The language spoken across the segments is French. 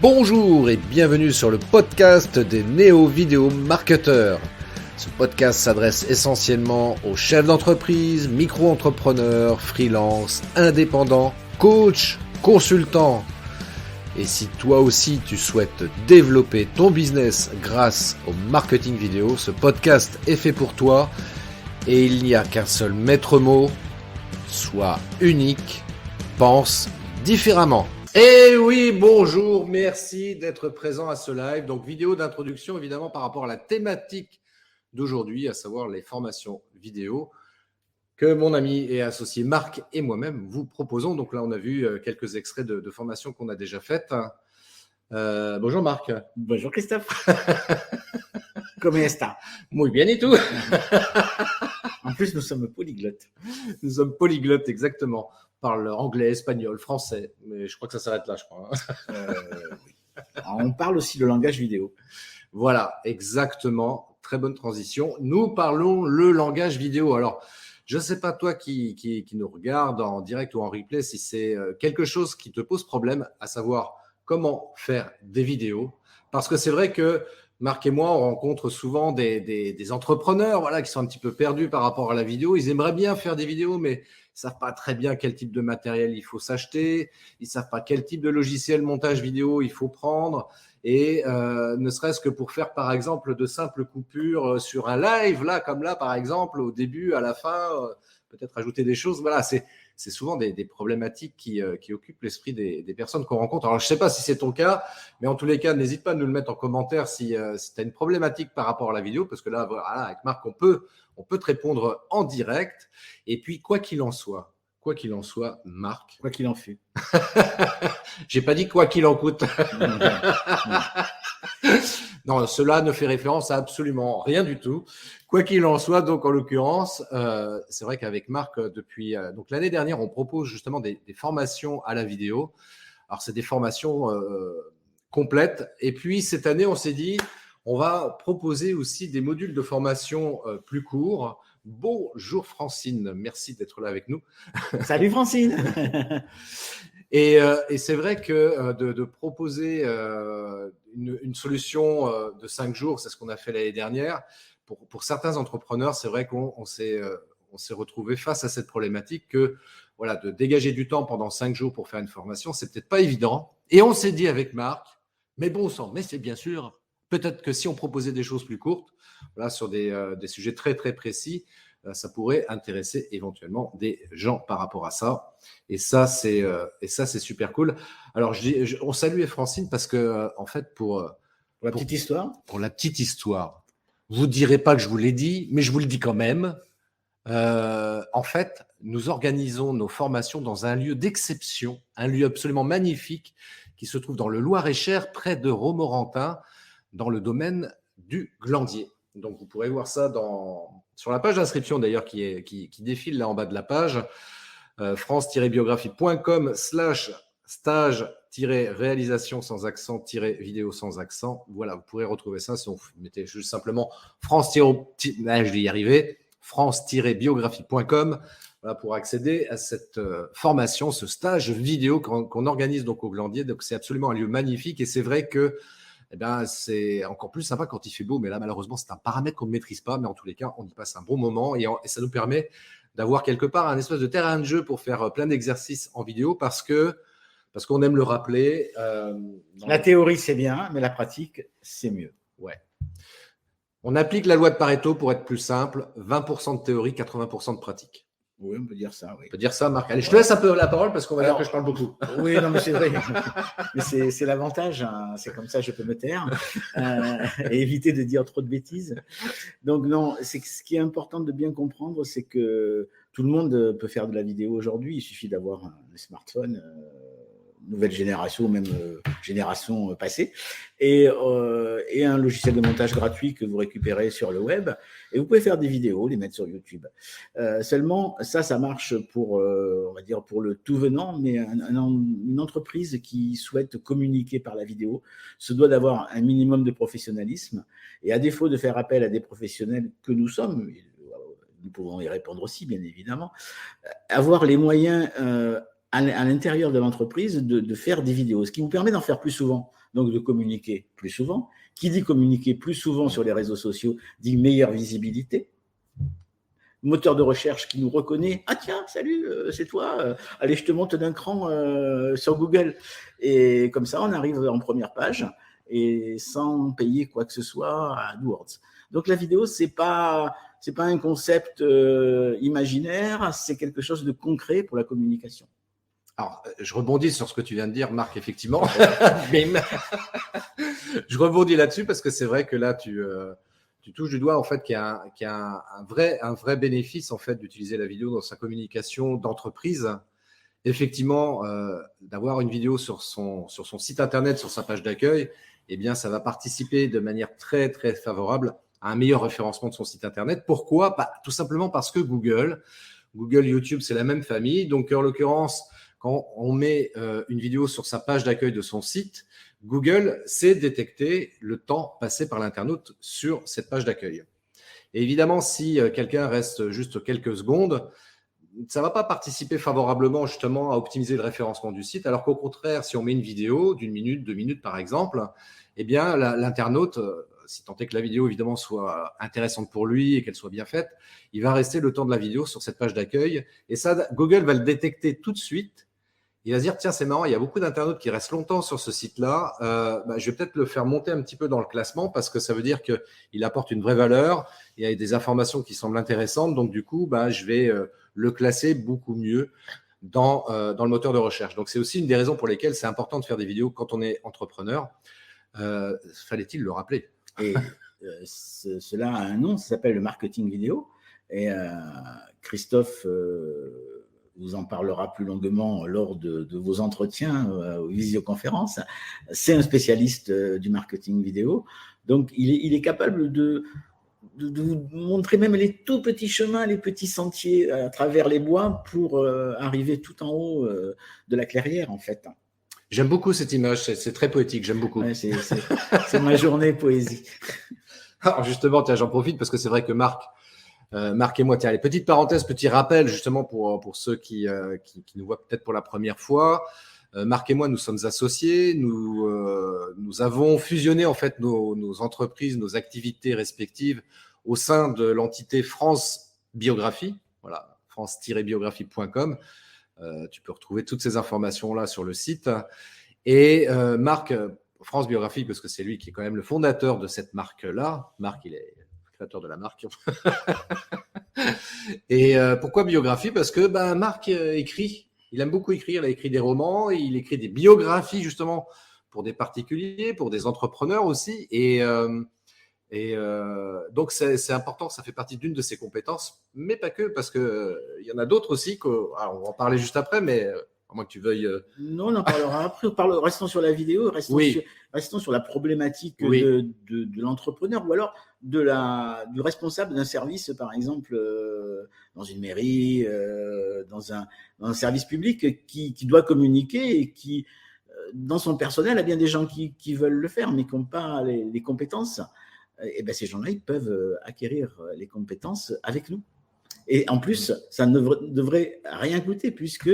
Bonjour et bienvenue sur le podcast des néo-vidéo marketeurs. Ce podcast s'adresse essentiellement aux chefs d'entreprise, micro-entrepreneurs, freelance, indépendants, coachs, consultants. Et si toi aussi tu souhaites développer ton business grâce au marketing vidéo, ce podcast est fait pour toi et il n'y a qu'un seul maître mot, sois unique, pense différemment. Eh oui, bonjour, merci d'être présent à ce live. Donc, vidéo d'introduction, évidemment, par rapport à la thématique d'aujourd'hui, à savoir les formations vidéo que mon ami et associé Marc et moi-même vous proposons. Donc là, on a vu quelques extraits de formations qu'on a déjà faites. Bonjour Marc. Bonjour Christophe. Comment est-ce? Muy bien et tout. En plus, nous sommes polyglottes. Nous sommes polyglottes, exactement. On parle anglais, espagnol, français. Mais je crois que ça s'arrête là, je crois. Oui. On parle aussi le langage vidéo. Voilà, exactement. Très bonne transition. Nous parlons le langage vidéo. Alors, je ne sais pas toi qui nous regarde en direct ou en replay si c'est quelque chose qui te pose problème, à savoir comment faire des vidéos. Parce que c'est vrai que Marc et moi, on rencontre souvent des entrepreneurs voilà, qui sont un petit peu perdus par rapport à la vidéo. Ils aimeraient bien faire des vidéos, mais ils ne savent pas très bien quel type de matériel il faut s'acheter. Ils ne savent pas quel type de logiciel montage vidéo il faut prendre. Et ne serait-ce que pour faire, par exemple, de simples coupures sur un live, là, comme là, par exemple, au début, à la fin, peut-être ajouter des choses. Voilà, c'est souvent des problématiques qui occupent l'esprit des personnes qu'on rencontre. Alors, je ne sais pas si c'est ton cas, mais en tous les cas, n'hésite pas à nous le mettre en commentaire si tu as une problématique par rapport à la vidéo, parce que là, voilà, avec Marc, on peut te répondre en direct. Et puis, quoi qu'il en soit, Marc. Quoi qu'il en fût. J'ai pas dit quoi qu'il en coûte. Non, cela ne fait référence à absolument rien du tout. Quoi qu'il en soit, donc en l'occurrence, c'est vrai qu'avec Marc, depuis donc l'année dernière, on propose justement des formations à la vidéo. Alors, c'est des formations complètes. Et puis, cette année, on s'est dit, on va proposer aussi des modules de formation plus courts. Bonjour Francine, merci d'être là avec nous. Salut Francine. Et c'est vrai que de proposer une solution de 5 jours, c'est ce qu'on a fait l'année dernière, pour certains entrepreneurs, c'est vrai qu'on s'est retrouvé face à cette problématique que voilà, de dégager du temps pendant 5 jours pour faire une formation, c'est peut-être pas évident. Et on s'est dit avec Marc, mais bon sang, mais c'est bien sûr, peut-être que si on proposait des choses plus courtes, voilà, sur des sujets très très précis, ça pourrait intéresser éventuellement des gens par rapport à ça. Et ça, c'est super cool. Alors, on salue Francine parce que, en fait, pour la petite histoire. Pour la petite histoire, vous ne direz pas que je vous l'ai dit, mais je vous le dis quand même. En fait, nous organisons nos formations dans un lieu d'exception, un lieu absolument magnifique qui se trouve dans le Loir-et-Cher, près de Romorantin, dans le domaine du Glandier. Donc, vous pourrez voir ça sur la page d'inscription d'ailleurs qui défile là en bas de la page, france-biographie.com/stage-réalisation sans accent-vidéo sans accent. Voilà, vous pourrez retrouver ça si vous mettez juste simplement je vais y arriver, france-biographie.com voilà, pour accéder à cette formation, ce stage vidéo qu'on organise donc au Glandier. Donc, c'est absolument un lieu magnifique et c'est vrai que eh bien, c'est encore plus sympa quand il fait beau. Mais là, malheureusement, c'est un paramètre qu'on ne maîtrise pas. Mais en tous les cas, on y passe un bon moment et ça nous permet d'avoir quelque part un espèce de terrain de jeu pour faire plein d'exercices en vidéo parce qu'on aime le rappeler. La théorie, c'est bien, mais la pratique, c'est mieux. Ouais. On applique la loi de Pareto pour être plus simple. 20% de théorie, 80% de pratique. Oui, on peut dire ça, oui. On peut dire ça, Marc. Allez, je te laisse un peu la parole parce qu'on va dire que je parle beaucoup. Oui, non, mais c'est vrai. Mais c'est l'avantage. Hein. C'est comme ça, je peux me taire et éviter de dire trop de bêtises. Donc, non, ce qui est important de bien comprendre, c'est que tout le monde peut faire de la vidéo aujourd'hui. Il suffit d'avoir un smartphone, nouvelle génération ou même génération passée, et un logiciel de montage gratuit que vous récupérez sur le web, et vous pouvez faire des vidéos, les mettre sur YouTube. Seulement, ça marche pour, on va dire, pour le tout venant, mais une entreprise qui souhaite communiquer par la vidéo se doit d'avoir un minimum de professionnalisme, et à défaut de faire appel à des professionnels que nous sommes, nous pouvons y répondre aussi, bien évidemment, avoir les moyens à l'intérieur de l'entreprise de faire des vidéos, ce qui vous permet d'en faire plus souvent, donc de communiquer plus souvent. Qui dit communiquer plus souvent sur les réseaux sociaux dit meilleure visibilité. Moteur de recherche qui nous reconnaît. Ah tiens, salut, c'est toi. Allez, je te monte d'un cran sur Google. Et comme ça, on arrive en première page et sans payer quoi que ce soit à AdWords. Donc la vidéo, c'est pas un concept imaginaire, c'est quelque chose de concret pour la communication. Alors, je rebondis sur ce que tu viens de dire, Marc, effectivement. Je rebondis là-dessus parce que c'est vrai que là, tu touches du doigt en fait qu'il y a un vrai bénéfice en fait d'utiliser la vidéo dans sa communication d'entreprise. Effectivement, d'avoir une vidéo sur son site internet, sur sa page d'accueil, eh bien, ça va participer de manière très très favorable à un meilleur référencement de son site internet. Pourquoi ? Tout simplement parce que Google, YouTube, c'est la même famille. Donc, en l'occurrence, quand on met une vidéo sur sa page d'accueil de son site, Google sait détecter le temps passé par l'internaute sur cette page d'accueil. Et évidemment, si quelqu'un reste juste quelques secondes, ça ne va pas participer favorablement justement à optimiser le référencement du site, alors qu'au contraire, si on met une vidéo d'1 minute, 2 minutes par exemple, eh bien l'internaute, si tant est que la vidéo évidemment soit intéressante pour lui et qu'elle soit bien faite, il va rester le temps de la vidéo sur cette page d'accueil. Et ça, Google va le détecter tout de suite. Il va se dire, tiens, c'est marrant, il y a beaucoup d'internautes qui restent longtemps sur ce site-là. Je vais peut-être le faire monter un petit peu dans le classement parce que ça veut dire qu'il apporte une vraie valeur, il y a des informations qui semblent intéressantes. Donc, du coup, je vais le classer beaucoup mieux dans le moteur de recherche. Donc, c'est aussi une des raisons pour lesquelles c'est important de faire des vidéos quand on est entrepreneur. Fallait-il le rappeler ? Et cela a un nom, ça s'appelle le marketing vidéo. Et Christophe vous en parlera plus longuement lors de vos entretiens aux visioconférences. C'est un spécialiste du marketing vidéo. Donc, il est capable de vous montrer même les tout petits chemins, les petits sentiers à travers les bois pour arriver tout en haut de la clairière, en fait. J'aime beaucoup cette image, c'est très poétique, j'aime beaucoup. Ouais, c'est ma journée poésie. Alors justement, tiens, j'en profite parce que c'est vrai que Marc et moi, tiens, les petites parenthèses, petit rappel justement pour ceux qui nous voient peut-être pour la première fois. Marc et moi, nous sommes associés, nous avons fusionné en fait nos entreprises, nos activités respectives au sein de l'entité France Biographie, voilà, france-biographie.com. Tu peux retrouver toutes ces informations-là sur le site. Et Marc, France Biographie, parce que c'est lui qui est quand même le fondateur de cette marque-là. Marc, il est créateur de la marque. Et pourquoi biographie ? Parce que Marc écrit. Il aime beaucoup écrire. Il a écrit des romans. Il écrit des biographies, justement, pour des particuliers, pour des entrepreneurs aussi. Et donc, c'est important. Ça fait partie d'une de ses compétences. Mais pas que, parce qu'il y en a d'autres aussi. Alors, on va en parler juste après, mais à moins que tu veuilles… Non, on en parlera après. Restons sur la vidéo. Restons sur la problématique de l'entrepreneur ou alors du responsable d'un service, par exemple, dans une mairie, dans un service public qui doit communiquer et qui, dans son personnel, a bien des gens qui veulent le faire, mais qui n'ont pas les compétences. Et ces gens-là, ils peuvent acquérir les compétences avec nous. Et en plus, ça ne devrait rien coûter puisque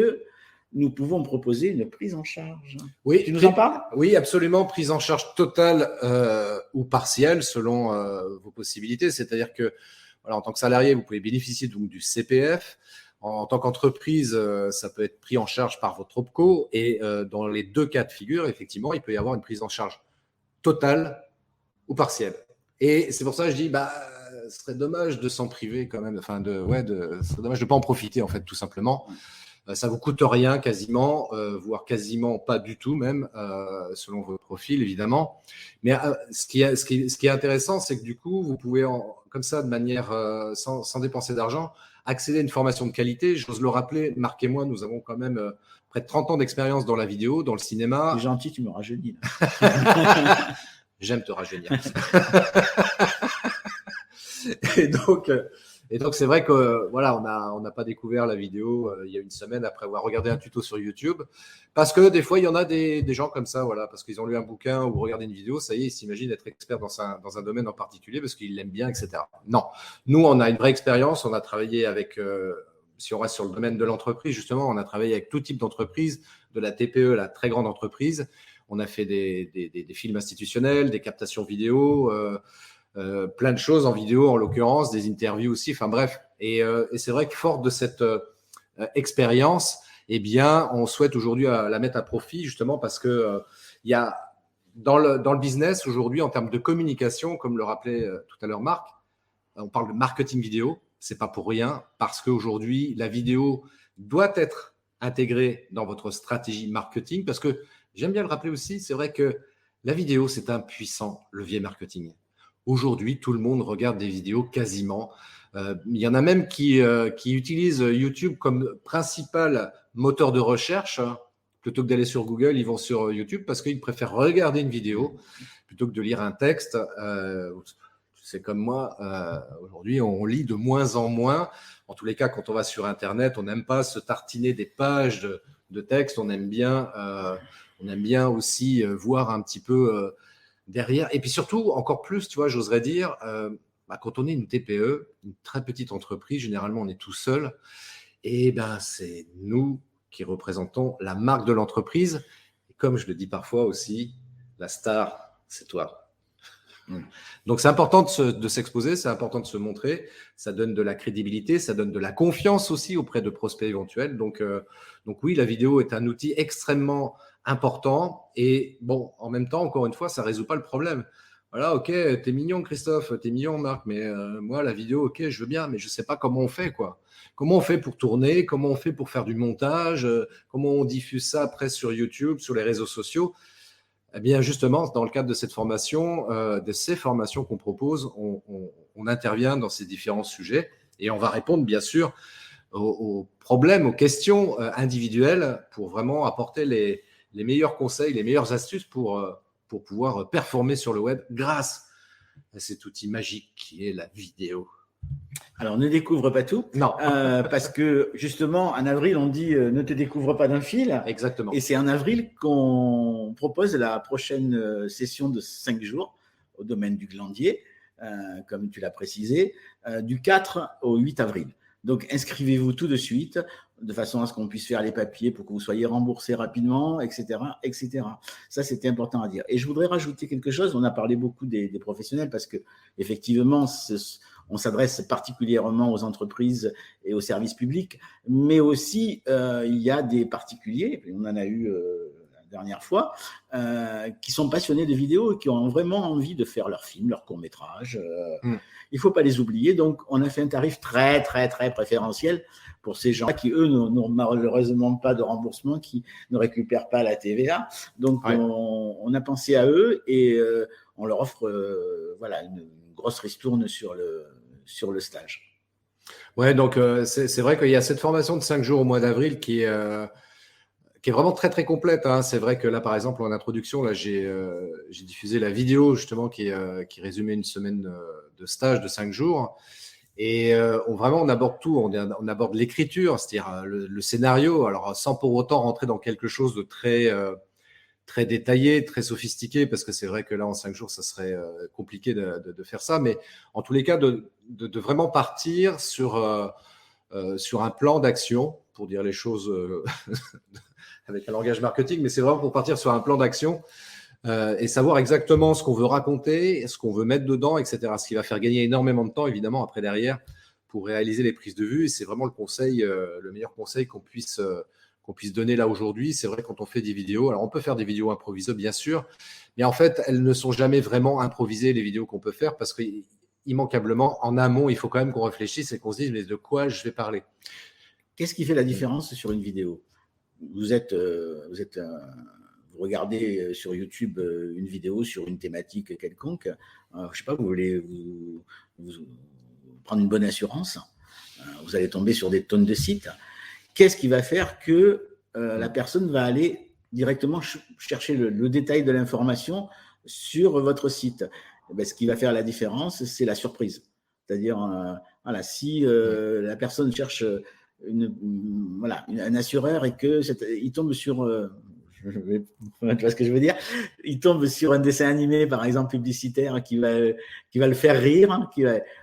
nous pouvons proposer une prise en charge. Oui, tu nous en parles ? Oui, absolument. Prise en charge totale ou partielle selon vos possibilités. C'est-à-dire que, voilà, en tant que salarié, vous pouvez bénéficier donc du CPF. En tant qu'entreprise, ça peut être pris en charge par votre OPCO. Et dans les deux cas de figure, effectivement, il peut y avoir une prise en charge totale ou partielle. Et c'est pour ça que je dis, ce serait dommage de s'en priver quand même. Enfin, ce serait dommage de ne pas en profiter, en fait, tout simplement. Ça vous coûte rien quasiment, voire quasiment pas du tout même, selon votre profil évidemment. Mais ce qui est intéressant, c'est que du coup, vous pouvez comme ça, de manière sans dépenser d'argent, accéder à une formation de qualité. J'ose le rappeler, Marc et moi, nous avons quand même près de 30 ans d'expérience dans la vidéo, dans le cinéma. C'est gentil, tu me rajeunis. J'aime te rajeunir. Et donc, c'est vrai que voilà, on n'a pas découvert la vidéo il y a une semaine après avoir regardé un tuto sur YouTube. Parce que des fois, il y en a des gens comme ça, voilà, parce qu'ils ont lu un bouquin ou regardé une vidéo, ça y est, ils s'imaginent être experts dans un domaine en particulier parce qu'ils l'aiment bien, etc. Non, nous, on a une vraie expérience. On a travaillé avec si on reste sur le domaine de l'entreprise, justement, on a travaillé avec tout type d'entreprise, de la TPE à la très grande entreprise. On a fait des films institutionnels, des captations vidéo, plein de choses en vidéo, en l'occurrence, des interviews aussi, enfin bref. Et c'est vrai que fort de cette expérience, eh bien, on souhaite aujourd'hui la mettre à profit, justement, parce que il y a dans le business aujourd'hui, en termes de communication, comme le rappelait tout à l'heure Marc, on parle de marketing vidéo. C'est pas pour rien, parce qu'aujourd'hui, la vidéo doit être intégrée dans votre stratégie marketing, parce que j'aime bien le rappeler aussi, c'est vrai que la vidéo, c'est un puissant levier marketing. Aujourd'hui, tout le monde regarde des vidéos quasiment. Il y en a même qui utilisent YouTube comme principal moteur de recherche. Plutôt que d'aller sur Google, ils vont sur YouTube parce qu'ils préfèrent regarder une vidéo plutôt que de lire un texte. C'est comme moi, aujourd'hui, on lit de moins en moins. En tous les cas, quand on va sur Internet, on n'aime pas se tartiner des pages de texte. On aime bien aussi voir un petit peu derrière. Et puis surtout, encore plus, tu vois, j'oserais dire, quand on est une TPE, une très petite entreprise, généralement, on est tout seul. Et ben, c'est nous qui représentons la marque de l'entreprise. Et comme je le dis parfois aussi, la star, c'est toi. Donc, c'est important de s'exposer, c'est important de se montrer. Ça donne de la crédibilité, ça donne de la confiance aussi auprès de prospects éventuels. Donc oui, la vidéo est un outil extrêmement important. Et bon, en même temps, encore une fois, ça ne résout pas le problème. Voilà, ok, t'es mignon, Christophe, t'es mignon, Marc, mais moi, la vidéo, ok, je veux bien, mais je ne sais pas comment on fait, quoi. Comment on fait pour tourner, comment on fait pour faire du montage, comment on diffuse ça après sur YouTube, sur les réseaux sociaux. Eh bien, justement, dans le cadre de cette formation, de ces formations qu'on propose, on intervient dans ces différents sujets et on va répondre, bien sûr, aux problèmes, aux questions individuelles pour vraiment apporter les meilleurs conseils, les meilleures astuces pour pouvoir performer sur le web grâce à cet outil magique qui est la vidéo. Alors, ne découvre pas tout. Non. Parce que, justement, en avril, on dit ne te découvre pas d'un fil. Exactement. Et c'est en avril qu'on propose la prochaine session de 5 jours au domaine du glandier, comme tu l'as précisé, du 4 au 8 avril. Donc, inscrivez-vous tout de suite, de façon à ce qu'on puisse faire les papiers pour que vous soyez remboursé rapidement, etc., etc. Ça, c'était important à dire. Et je voudrais rajouter quelque chose. On a parlé beaucoup des professionnels parce que, effectivement, on s'adresse particulièrement aux entreprises et aux services publics, mais aussi il y a des particuliers, on en a eu la dernière fois, qui sont passionnés de vidéos et qui ont vraiment envie de faire leur film, leur court-métrage. Il ne faut pas les oublier. Donc, on a fait un tarif très, très, très préférentiel pour ces gens qui, eux, n'ont malheureusement pas de remboursement, qui ne récupèrent pas la TVA. Donc, ouais. on a pensé à eux et on leur offre voilà, une grosse ristourne sur le stage. Ouais, donc c'est vrai qu'il y a cette formation de 5 jours au mois d'avril qui est vraiment très très complète. Hein. C'est vrai que là, par exemple, en introduction, là, j'ai diffusé la vidéo justement qui résumait une semaine de stage de 5 jours. Et vraiment, on aborde tout. On aborde l'écriture, c'est-à-dire le scénario, alors sans pour autant rentrer dans quelque chose de très détaillé, très sophistiqué, parce que c'est vrai que là, en 5 jours, ça serait compliqué de faire ça. Mais en tous les cas, de vraiment partir sur un plan d'action, pour dire les choses avec un langage marketing, mais c'est vraiment pour partir sur un plan d'action et savoir exactement ce qu'on veut raconter, ce qu'on veut mettre dedans, etc. Ce qui va faire gagner énormément de temps, évidemment, après derrière, pour réaliser les prises de vue. Et c'est vraiment le meilleur conseil qu'on puisse donner là aujourd'hui. C'est vrai, quand on fait des vidéos, alors on peut faire des vidéos improvisées, bien sûr, mais en fait, elles ne sont jamais vraiment improvisées, les vidéos qu'on peut faire, parce qu'immanquablement, en amont, il faut quand même qu'on réfléchisse et qu'on se dise, mais de quoi je vais parler? Qu'est-ce qui fait la différence sur une vidéo? Vous regardez sur YouTube une vidéo sur une thématique quelconque, je ne sais pas, vous voulez vous prendre une bonne assurance, vous allez tomber sur des tonnes de sites. Qu'est-ce qui va faire que la personne va aller directement chercher le détail de l'information sur votre site? Ce qui va faire la différence, c'est la surprise. C'est-à-dire, voilà, si la personne cherche un assureur et qu'il tombe sur, tu vois ce que je veux dire? Il tombe sur un dessin animé, par exemple, publicitaire, qui va le faire rire, hein,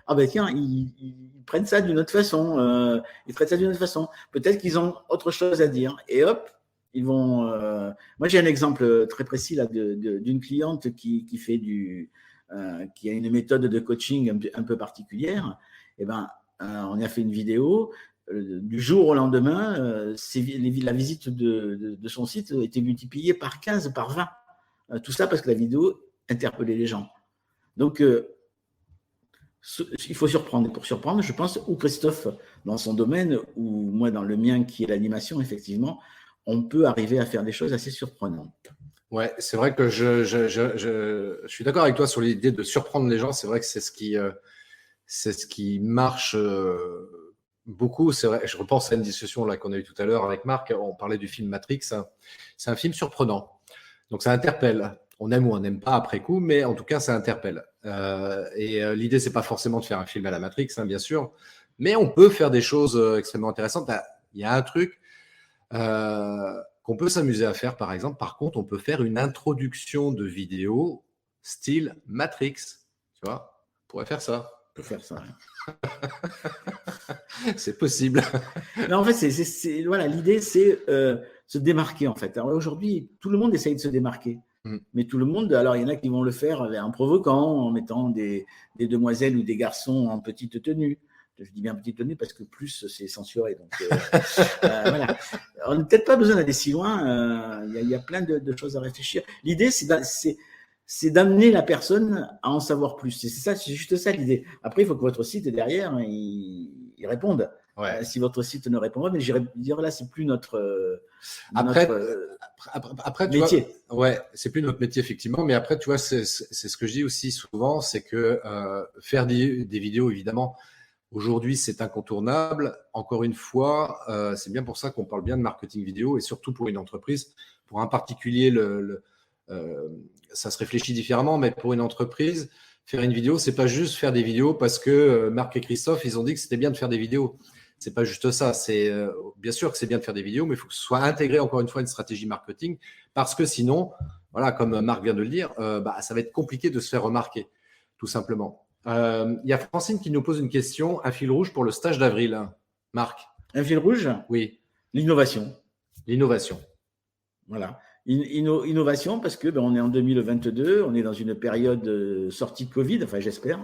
ah ben tiens, ils prennent ça d'une autre façon, ils traitent ça d'une autre façon. Peut-être qu'ils ont autre chose à dire. Et hop, ils vont. Moi, j'ai un exemple très précis là d'une cliente qui fait qui a une méthode de coaching un peu particulière. Et ben, on y a fait une vidéo. Du jour au lendemain, la visite de son site était multipliée par 15, par 20. Tout ça parce que la vidéo interpellait les gens. Donc, il faut surprendre. Et pour surprendre, je pense, ou Christophe dans son domaine, ou moi dans le mien qui est l'animation, effectivement, on peut arriver à faire des choses assez surprenantes. Ouais, c'est vrai que je suis d'accord avec toi sur l'idée de surprendre les gens. C'est vrai que c'est ce qui marche beaucoup. C'est vrai, je repense à une discussion là qu'on a eue tout à l'heure avec Marc. On parlait du film Matrix. C'est un film surprenant. Donc ça interpelle. On aime ou on n'aime pas après coup, mais en tout cas, ça interpelle. L'idée, c'est pas forcément de faire un film à la Matrix, hein, bien sûr, mais on peut faire des choses extrêmement intéressantes. Il y a un truc qu'on peut s'amuser à faire, par exemple. Par contre, on peut faire une introduction de vidéo style Matrix. Tu vois, on pourrait faire ça. On peut faire ça. C'est possible. Non, en fait, voilà, l'idée, c'est se démarquer, en fait. Alors, aujourd'hui, tout le monde essaye de se démarquer. Mais tout le monde, alors il y en a qui vont le faire en provoquant, en mettant des demoiselles ou des garçons en petite tenue. Je dis bien petite tenue parce que plus c'est censuré. Donc, voilà. On n'a peut-être pas besoin d'aller si loin. Il y a plein de choses à réfléchir. L'idée, c'est d'amener la personne à en savoir plus. C'est juste ça l'idée. Après, il faut que votre site derrière, il réponde. Ouais. Si votre site ne répond pas, mais j'irais dire là, c'est plus notre après, métier. Tu vois, ouais, c'est plus notre métier effectivement, mais après, tu vois, c'est ce que je dis aussi souvent, c'est que faire des vidéos, évidemment, aujourd'hui, c'est incontournable. Encore une fois, c'est bien pour ça qu'on parle bien de marketing vidéo et surtout pour une entreprise. Pour un particulier, ça se réfléchit différemment, mais pour une entreprise, faire une vidéo, c'est pas juste faire des vidéos parce que Marc et Christophe, ils ont dit que c'était bien de faire des vidéos. C'est pas juste ça. C'est bien sûr que c'est bien de faire des vidéos, mais il faut que ce soit intégré encore une fois une stratégie marketing, parce que sinon, voilà, comme Marc vient de le dire, ça va être compliqué de se faire remarquer, tout simplement. Il y a Francine qui nous pose une question. Un fil rouge pour le stage d'avril, Marc. Un fil rouge? Oui. L'innovation. L'innovation. Voilà. Innovation parce que on est en 2022, on est dans une période sortie de Covid, enfin j'espère.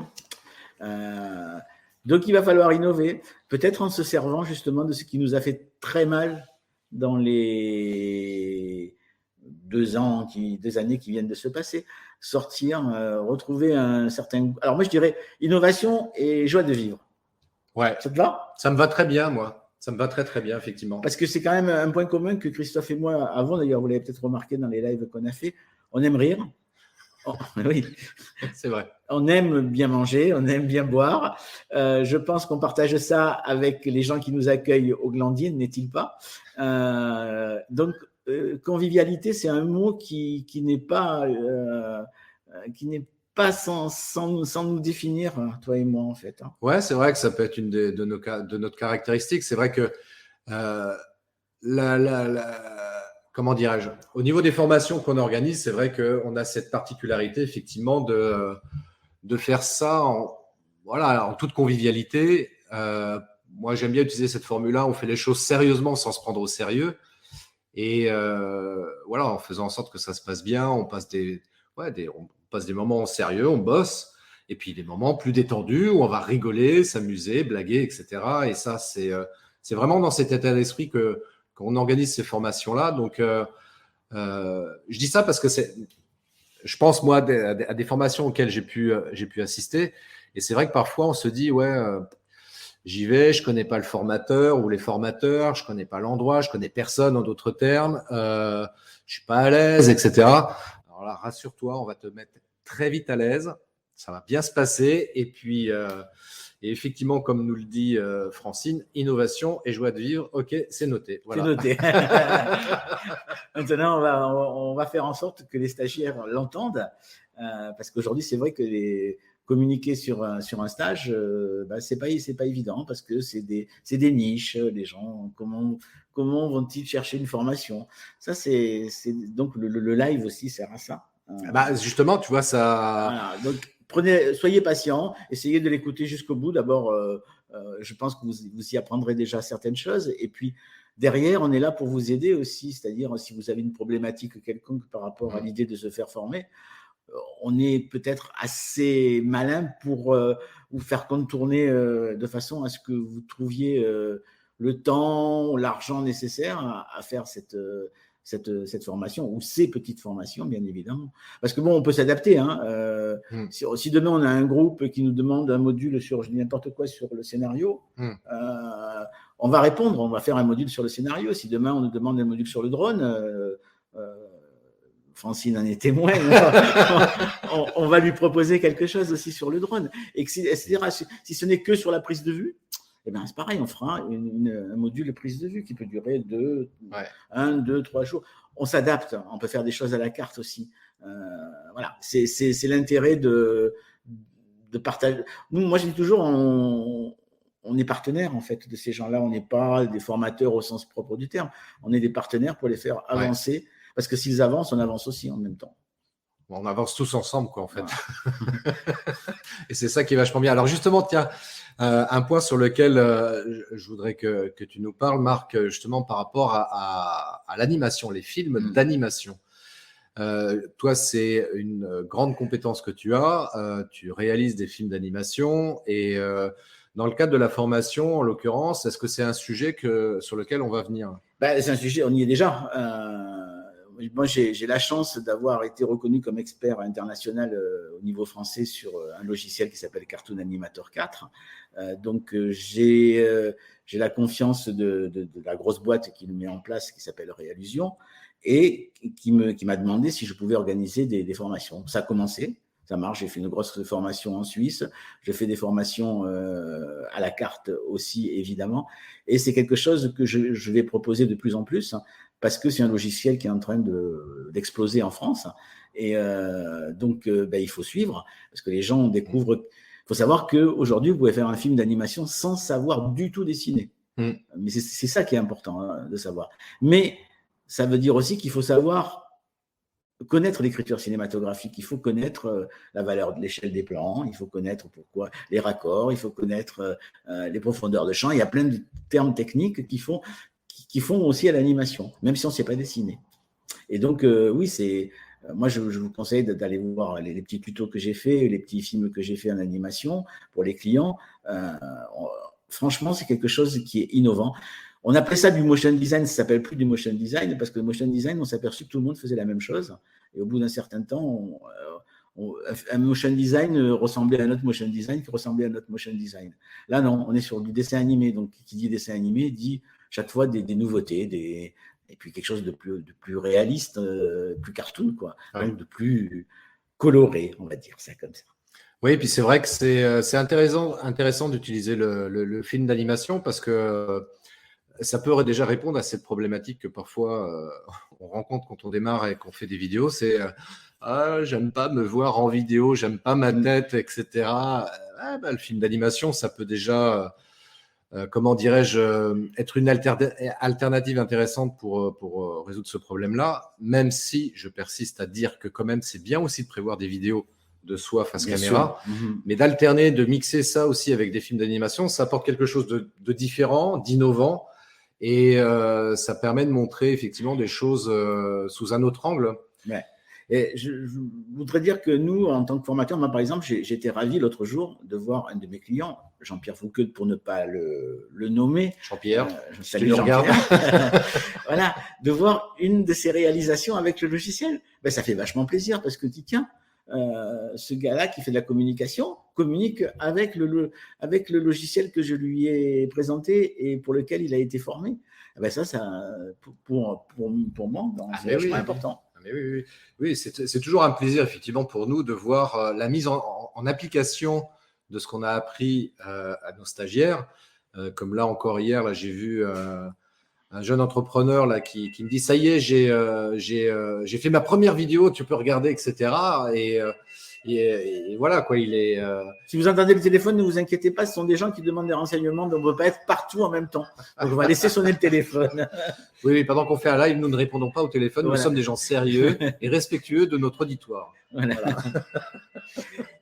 Donc il va falloir innover, peut-être en se servant justement de ce qui nous a fait très mal dans les 2 années qui viennent de se passer. Sortir, retrouver un certain... Alors moi je dirais innovation et joie de vivre. Ouais. Ça te va? Ça me va très bien, moi. Ça me va très très bien, effectivement. Parce que c'est quand même un point commun que Christophe et moi avons, d'ailleurs vous l'avez peut-être remarqué dans les lives qu'on a fait, on aime rire. Oh, oui, c'est vrai. On aime bien manger, on aime bien boire. Je pense qu'on partage ça avec les gens qui nous accueillent au Glandier, n'est-il pas? Donc, convivialité, c'est un mot qui n'est pas sans nous définir, toi et moi, en fait. Ouais, c'est vrai que ça peut être une de notre caractéristique. C'est vrai que comment dirais-je, au niveau des formations qu'on organise, c'est vrai qu'on a cette particularité, effectivement, de faire ça en toute convivialité. Moi, j'aime bien utiliser cette formule-là. On fait les choses sérieusement sans se prendre au sérieux. Et voilà, en faisant en sorte que ça se passe bien, on passe des moments sérieux, on bosse. Et puis des moments plus détendus où on va rigoler, s'amuser, blaguer, etc. Et ça, c'est vraiment dans cet état d'esprit qu'on organise ces formations-là. Donc, je dis ça parce que je pense, moi, à des formations auxquelles j'ai pu assister. Et c'est vrai que parfois, on se dit, j'y vais, je ne connais pas le formateur ou les formateurs, je ne connais pas l'endroit, je ne connais personne, en d'autres termes, je ne suis pas à l'aise, etc. Alors là, rassure-toi, on va te mettre très vite à l'aise. Ça va bien se passer. Et puis, et effectivement, comme nous le dit Francine, innovation et joie de vivre. OK, c'est noté. Voilà. C'est noté. Maintenant, on va faire en sorte que les stagiaires l'entendent. Parce qu'aujourd'hui, c'est vrai que communiquer sur un stage, c'est pas évident parce que c'est des niches. Les gens, comment vont-ils chercher une formation? Ça, donc le live aussi sert à ça. Justement, tu vois, ça. Voilà, donc soyez patient, essayez de l'écouter jusqu'au bout. D'abord, je pense que vous y apprendrez déjà certaines choses. Et puis, derrière, on est là pour vous aider aussi. C'est-à-dire, si vous avez une problématique quelconque par rapport à l'idée de se faire former, on est peut-être assez malin pour vous faire contourner de façon à ce que vous trouviez le temps, l'argent nécessaire à faire cette formation ou ces petites formations, bien évidemment. Parce que bon, on peut s'adapter. Si demain on a un groupe qui nous demande un module sur, je dis n'importe quoi, sur le scénario, on va répondre, on va faire un module sur le scénario. Si demain on nous demande un module sur le drone, Francine en est témoin, on va lui proposer quelque chose aussi sur le drone. Etc. Si ce n'est que sur la prise de vue, c'est pareil, on fera un module prise de vue qui peut durer 1, 2, 3 jours. On s'adapte, on peut faire des choses à la carte aussi. Voilà, c'est l'intérêt de partager. Moi, je dis toujours, on est partenaires en fait de ces gens-là. On n'est pas des formateurs au sens propre du terme. On est des partenaires pour les faire avancer. Ouais. Parce que s'ils avancent, on avance aussi en même temps. On avance tous ensemble, quoi, en fait. Voilà. Et c'est ça qui est vachement bien. Alors justement, tiens, un point sur lequel je voudrais que tu nous parles, Marc, justement par rapport à l'animation, les films d'animation. Toi, c'est une grande compétence que tu as. Tu réalises des films d'animation et dans le cadre de la formation, en l'occurrence, est-ce que c'est un sujet sur lequel on va venir? C'est un sujet, on y est déjà. Moi, j'ai la chance d'avoir été reconnu comme expert international au niveau français sur un logiciel qui s'appelle Cartoon Animator 4. Donc, j'ai la confiance de la grosse boîte qui le met en place, qui s'appelle Réallusion, et qui m'a demandé si je pouvais organiser des formations. Ça a commencé, ça marche. J'ai fait une grosse formation en Suisse. Je fais des formations à la carte aussi, évidemment. Et c'est quelque chose que je vais proposer de plus en plus, parce que c'est un logiciel qui est en train d'exploser en France. Et donc, il faut suivre, parce que les gens découvrent. Il faut savoir qu'aujourd'hui, vous pouvez faire un film d'animation sans savoir du tout dessiner. Mais c'est ça qui est important de savoir. Mais ça veut dire aussi qu'il faut savoir connaître l'écriture cinématographique, il faut connaître la valeur de l'échelle des plans, il faut connaître pourquoi les raccords, il faut connaître les profondeurs de champ. Il y a plein de termes techniques qui font aussi à l'animation, même si on ne sait pas dessiner. Et donc, oui, moi, je vous conseille d'aller voir les petits tutos que j'ai faits, les petits films que j'ai faits en animation pour les clients. Franchement, c'est quelque chose qui est innovant. On appelait ça du motion design, ça ne s'appelle plus du motion design, parce que le motion design, on s'est aperçu que tout le monde faisait la même chose. Et au bout d'un certain temps, un motion design ressemblait à un autre motion design qui ressemblait à un autre motion design. Là, non, on est sur du dessin animé. Donc, qui dit dessin animé dit chaque fois des nouveautés, et puis quelque chose de plus réaliste, plus cartoon, quoi. Ouais. Donc de plus coloré, on va dire ça comme ça. Oui, et puis c'est vrai que c'est intéressant d'utiliser le film d'animation parce que ça peut déjà répondre à cette problématique que parfois on rencontre quand on démarre et qu'on fait des vidéos. C'est j'aime pas me voir en vidéo, j'aime pas ma tête, etc. Le film d'animation, ça peut déjà, comment dirais-je, être une alternative intéressante pour résoudre ce problème-là, même si je persiste à dire que quand même c'est bien aussi de prévoir des vidéos de soi face caméra, mais d'alterner, de mixer ça aussi avec des films d'animation, ça apporte quelque chose de différent, d'innovant. Et ça permet de montrer effectivement des choses sous un autre angle. Ouais. Et je voudrais dire que nous, en tant que formateurs, moi par exemple, j'ai été ravi l'autre jour de voir un de mes clients, Jean-Pierre Fouqueux, pour ne pas le nommer. Jean-Pierre, salut Jean-Pierre. Voilà, de voir une de ses réalisations avec le logiciel. Ça fait vachement plaisir parce que tiens, ce gars-là qui fait de la communication communique avec le logiciel que je lui ai présenté et pour lequel il a été formé. Ça pour moi, c'est vachement important. Mais oui, c'est toujours un plaisir effectivement pour nous de voir la mise en application de ce qu'on a appris à nos stagiaires. Comme là encore hier, là, j'ai vu un jeune entrepreneur là, qui me dit « ça y est, j'ai fait ma première vidéo, tu peux regarder, etc. » et voilà quoi, il est. Si vous entendez le téléphone, ne vous inquiétez pas, ce sont des gens qui demandent des renseignements, donc on ne peut pas être partout en même temps. Donc on va laisser sonner le téléphone. Oui, pendant qu'on fait un live, nous ne répondons pas au téléphone. Voilà. Nous sommes des gens sérieux et respectueux de notre auditoire. Voilà.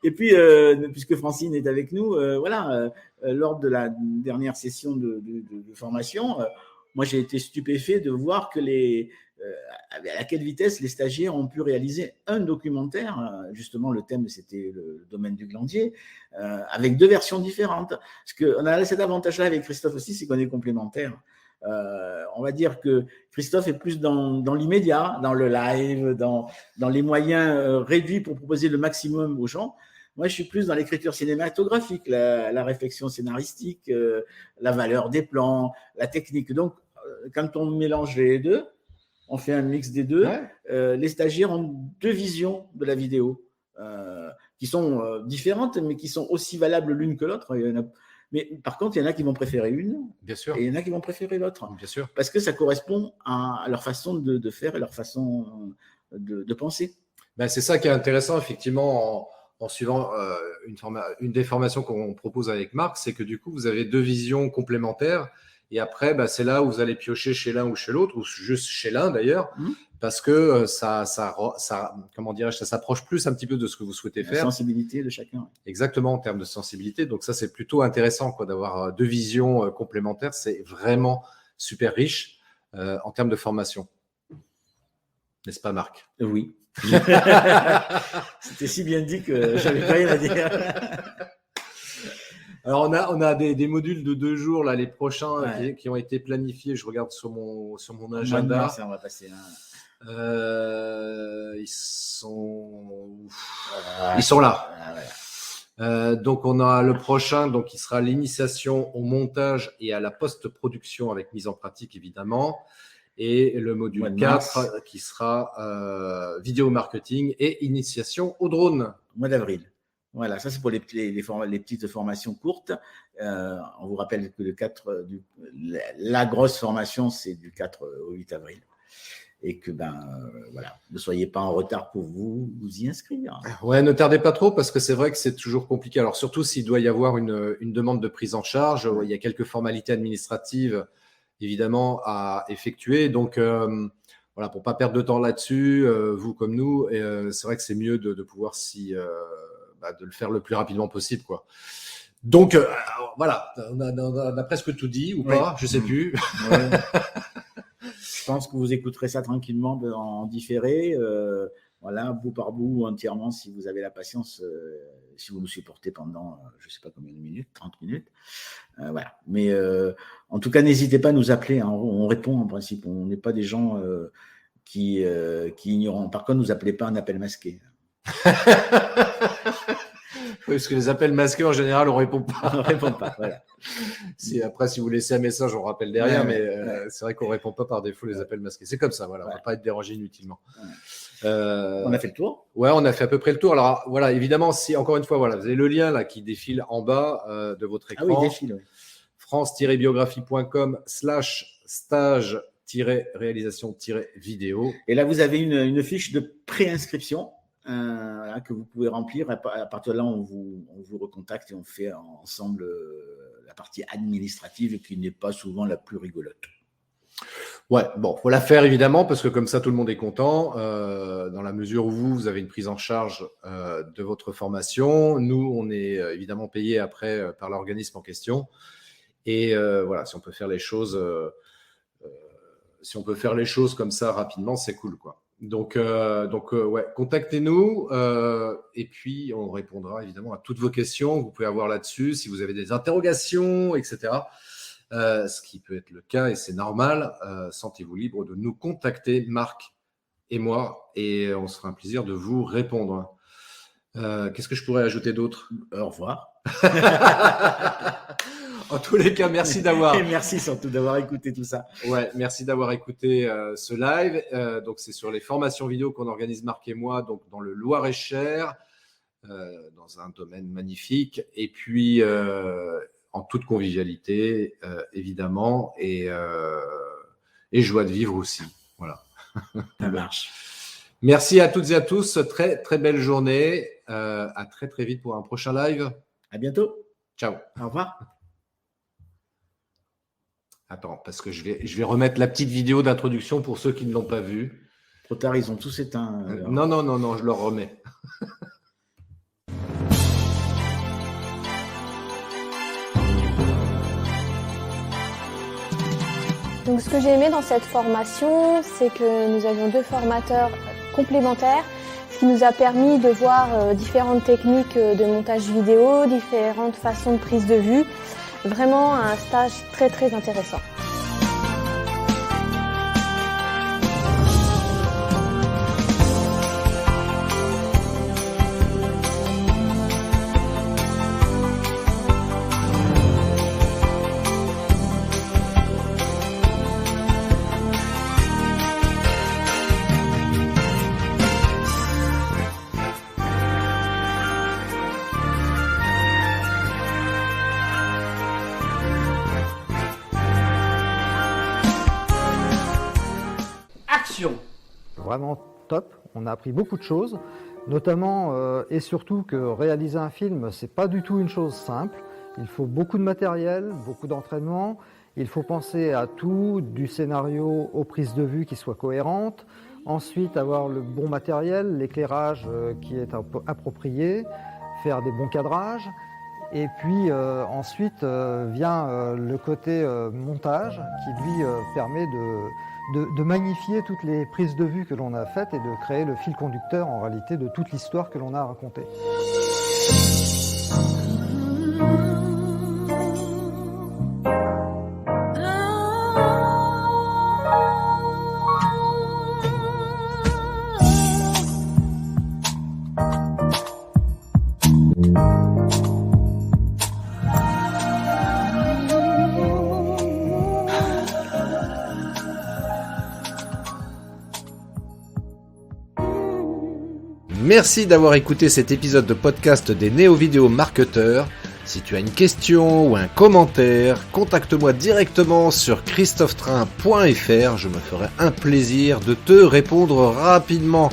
Et puis, puisque Francine est avec nous, lors de la dernière session de formation, moi j'ai été stupéfait de voir que à quelle vitesse les stagiaires ont pu réaliser un documentaire. Justement, le thème c'était le domaine du glandier, avec 2 versions différentes. Parce qu'on a cet avantage-là avec Christophe aussi, c'est qu'on est complémentaires. On va dire que Christophe est plus dans l'immédiat, dans le live, dans les moyens réduits pour proposer le maximum aux gens. Moi, je suis plus dans l'écriture cinématographique, la réflexion scénaristique, la valeur des plans, la technique. Donc, quand on mélange les deux, on fait un mix des deux. Ouais. Les stagiaires ont 2 visions de la vidéo qui sont différentes, mais qui sont aussi valables l'une que l'autre. Mais par contre, il y en a qui vont préférer une, bien sûr, et il y en a qui vont préférer l'autre. Bien sûr. Parce que ça correspond à leur façon de faire et leur façon de penser. Ben, c'est ça qui est intéressant, effectivement, en suivant une des formations qu'on propose avec Marc, c'est que du coup, vous avez 2 visions complémentaires. Et après, ben, c'est là où vous allez piocher chez l'un ou chez l'autre, ou juste chez l'un d'ailleurs, parce que ça comment dirais-je, ça s'approche plus un petit peu de ce que vous souhaitez faire. La sensibilité de chacun. Exactement, en termes de sensibilité. Donc ça, c'est plutôt intéressant quoi, d'avoir 2 visions complémentaires. C'est vraiment super riche en termes de formation. N'est-ce pas, Marc? Oui. C'était si bien dit que j'avais pas rien à dire. Alors, on a des modules de 2 jours, là, les prochains qui ont été planifiés. Je regarde sur mon agenda. On va passer là. Ils sont là. Donc, on a le prochain, donc, qui sera l'initiation au montage et à la post-production avec mise en pratique, évidemment. Et le module 4 qui sera vidéo marketing et initiation au drone. Au mois d'avril. Voilà, ça c'est pour les petites formations courtes. On vous rappelle que la grosse formation, c'est du 4 au 8 avril. Et que, voilà, ne soyez pas en retard pour vous y inscrire. Ouais, ne tardez pas trop parce que c'est vrai que c'est toujours compliqué. Alors, surtout s'il doit y avoir une demande de prise en charge, il y a quelques formalités administratives évidemment à effectuer. Donc, voilà, pour ne pas perdre de temps là-dessus, vous comme nous, c'est vrai que c'est mieux de pouvoir de le faire le plus rapidement possible, quoi. Donc, voilà, on a presque tout dit ou pas, je ne sais plus. Ouais. Je pense que vous écouterez ça tranquillement en différé, voilà, bout par bout, entièrement, si vous avez la patience, si vous nous supportez pendant, je ne sais pas combien de minutes, 30 minutes. Voilà. Mais en tout cas, n'hésitez pas à nous appeler, hein, on répond en principe, on n'est pas des gens qui ignorent. Par contre, ne nous appelez pas un appel masqué. Oui, parce que les appels masqués, en général, on ne répond pas. On ne répond pas, voilà. Après, si vous laissez un message, on rappelle derrière, c'est vrai qu'on ne répond pas par défaut les appels masqués. C'est comme ça, voilà, on ne va pas être dérangé inutilement. On a fait le tour. Ouais, on a fait à peu près le tour. Alors, voilà, évidemment, si, encore une fois, voilà, vous avez le lien là, qui défile en bas de votre écran. Ah oui, défile, oui. France-biographie.com/stage-réalisation-vidéo. Et là, vous avez une fiche de préinscription. Que vous pouvez remplir. À partir de là, on vous recontacte et on fait ensemble la partie administrative qui n'est pas souvent la plus rigolote. Ouais, bon, faut la faire évidemment parce que comme ça, tout le monde est content dans la mesure où vous avez une prise en charge de votre formation. Nous, on est évidemment payé après par l'organisme en question. Et voilà, si on peut faire les choses comme ça rapidement, c'est cool, quoi. Donc ouais, contactez-nous et puis on répondra évidemment à toutes vos questions que vous pouvez avoir là-dessus, si vous avez des interrogations, etc. Ce qui peut être le cas et c'est normal. Sentez-vous libre de nous contacter, Marc et moi, et on sera un plaisir de vous répondre. Qu'est-ce que je pourrais ajouter d'autre? Au revoir. En tous les cas, merci d'avoir. Et merci surtout d'avoir écouté tout ça. Ouais, merci d'avoir écouté ce live. Donc, c'est sur les formations vidéo qu'on organise Marc et moi, donc dans le Loir-et-Cher, dans un domaine magnifique. Et puis, en toute convivialité, évidemment, et joie de vivre aussi. Voilà. Ça marche. Merci à toutes et à tous. Très, très belle journée. À très, très vite pour un prochain live. À bientôt. Ciao. Au revoir. Attends, parce que je vais remettre la petite vidéo d'introduction pour ceux qui ne l'ont pas vue. Trop tard, ils ont tous éteint. Non, je leur remets. Donc ce que j'ai aimé dans cette formation, c'est que nous avions 2 formateurs complémentaires, ce qui nous a permis de voir différentes techniques de montage vidéo, différentes façons de prise de vue. Vraiment un stage très très intéressant. Vraiment top, on a appris beaucoup de choses, notamment et surtout que réaliser un film, c'est pas du tout une chose simple. Il faut beaucoup de matériel, beaucoup d'entraînement, il faut penser à tout, du scénario aux prises de vue qui soient cohérentes, ensuite avoir le bon matériel, l'éclairage qui est approprié, faire des bons cadrages. Et puis ensuite vient le côté montage qui lui permet de magnifier toutes les prises de vue que l'on a faites et de créer le fil conducteur en réalité de toute l'histoire que l'on a racontée. Merci d'avoir écouté cet épisode de podcast des Néo-Vidéo Marketeurs. Si tu as une question ou un commentaire, contacte-moi directement sur christophetrain.fr. Je me ferai un plaisir de te répondre rapidement.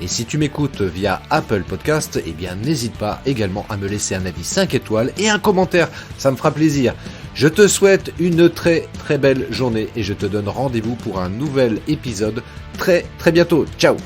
Et si tu m'écoutes via Apple Podcast, eh bien n'hésite pas également à me laisser un avis 5 étoiles et un commentaire. Ça me fera plaisir. Je te souhaite une très très belle journée et je te donne rendez-vous pour un nouvel épisode très très bientôt. Ciao!